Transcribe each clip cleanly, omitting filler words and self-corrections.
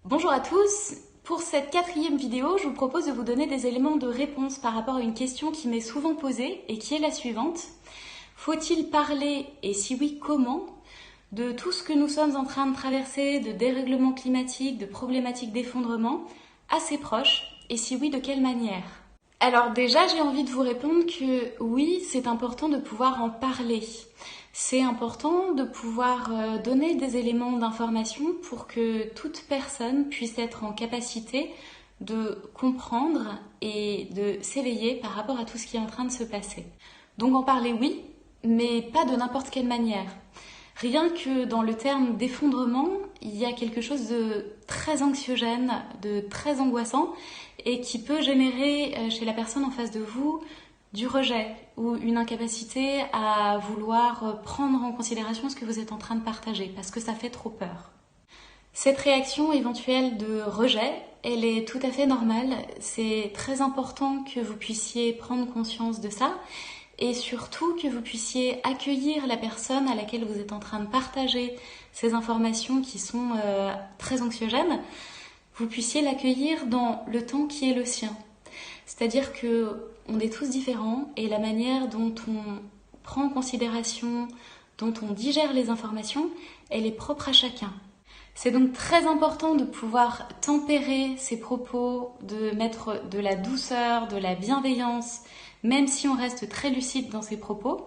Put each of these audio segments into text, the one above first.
Bonjour à tous, pour cette 4e vidéo, je vous propose de vous donner des éléments de réponse par rapport à une question qui m'est souvent posée et qui est la suivante. Faut-il parler, et si oui, comment, de tout ce que nous sommes en train de traverser, de dérèglement climatique, de problématiques d'effondrement, à ses proches, et si oui, de quelle manière? Alors déjà, j'ai envie de vous répondre que oui, c'est important de pouvoir en parler. C'est important de pouvoir donner des éléments d'information pour que toute personne puisse être en capacité de comprendre et de s'éveiller par rapport à tout ce qui est en train de se passer. Donc en parler oui, mais pas de n'importe quelle manière. Rien que dans le terme d'effondrement, il y a quelque chose de très anxiogène, de très angoissant et qui peut générer chez la personne en face de vous du rejet ou une incapacité à vouloir prendre en considération ce que vous êtes en train de partager parce que ça fait trop peur. Cette réaction éventuelle de rejet, elle est tout à fait normale. C'est très important que vous puissiez prendre conscience de ça et surtout que vous puissiez accueillir la personne à laquelle vous êtes en train de partager ces informations qui sont très anxiogènes. Vous puissiez l'accueillir dans le temps qui est le sien. C'est-à-dire que on est tous différents et la manière dont on prend en considération, dont on digère les informations, elle est propre à chacun. C'est donc très important de pouvoir tempérer ses propos, de mettre de la douceur, de la bienveillance, même si on reste très lucide dans ses propos,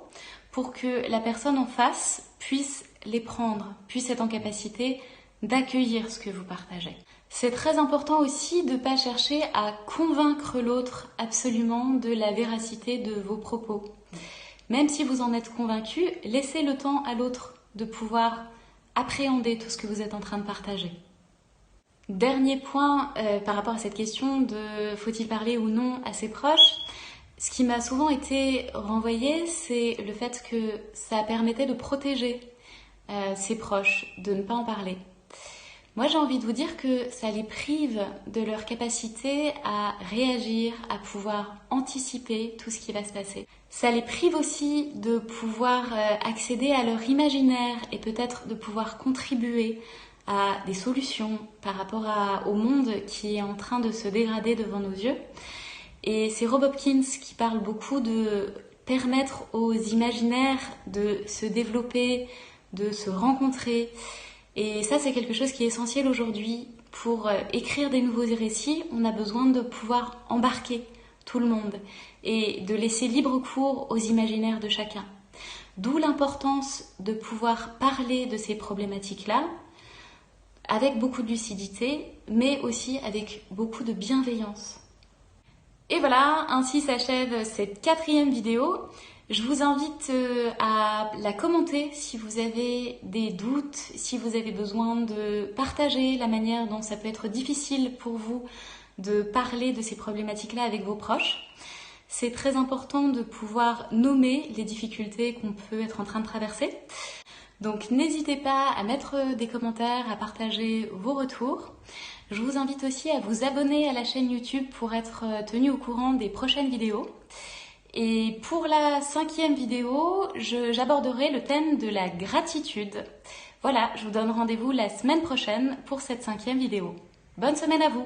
pour que la personne en face puisse les prendre, puisse être en capacité d'accueillir ce que vous partagez. C'est très important aussi de ne pas chercher à convaincre l'autre absolument de la véracité de vos propos. Même si vous en êtes convaincu, laissez le temps à l'autre de pouvoir appréhender tout ce que vous êtes en train de partager. Dernier point par rapport à cette question de faut-il parler ou non à ses proches, ce qui m'a souvent été renvoyé, c'est le fait que ça permettait de protéger ses proches, de ne pas en parler. Moi, j'ai envie de vous dire que ça les prive de leur capacité à réagir, à pouvoir anticiper tout ce qui va se passer. Ça les prive aussi de pouvoir accéder à leur imaginaire et peut-être de pouvoir contribuer à des solutions par rapport au monde qui est en train de se dégrader devant nos yeux. Et c'est Rob Hopkins qui parle beaucoup de permettre aux imaginaires de se développer, de se rencontrer. Et ça, c'est quelque chose qui est essentiel aujourd'hui. Pour écrire des nouveaux récits, on a besoin de pouvoir embarquer tout le monde et de laisser libre cours aux imaginaires de chacun. D'où l'importance de pouvoir parler de ces problématiques-là avec beaucoup de lucidité, mais aussi avec beaucoup de bienveillance. Et voilà, ainsi s'achève cette 4e vidéo. Je vous invite à la commenter si vous avez des doutes, si vous avez besoin de partager la manière dont ça peut être difficile pour vous de parler de ces problématiques-là avec vos proches. C'est très important de pouvoir nommer les difficultés qu'on peut être en train de traverser. Donc n'hésitez pas à mettre des commentaires, à partager vos retours. Je vous invite aussi à vous abonner à la chaîne YouTube pour être tenu au courant des prochaines vidéos. Et pour la 5e vidéo, j'aborderai le thème de la gratitude. Voilà, je vous donne rendez-vous la semaine prochaine pour cette 5e vidéo. Bonne semaine à vous!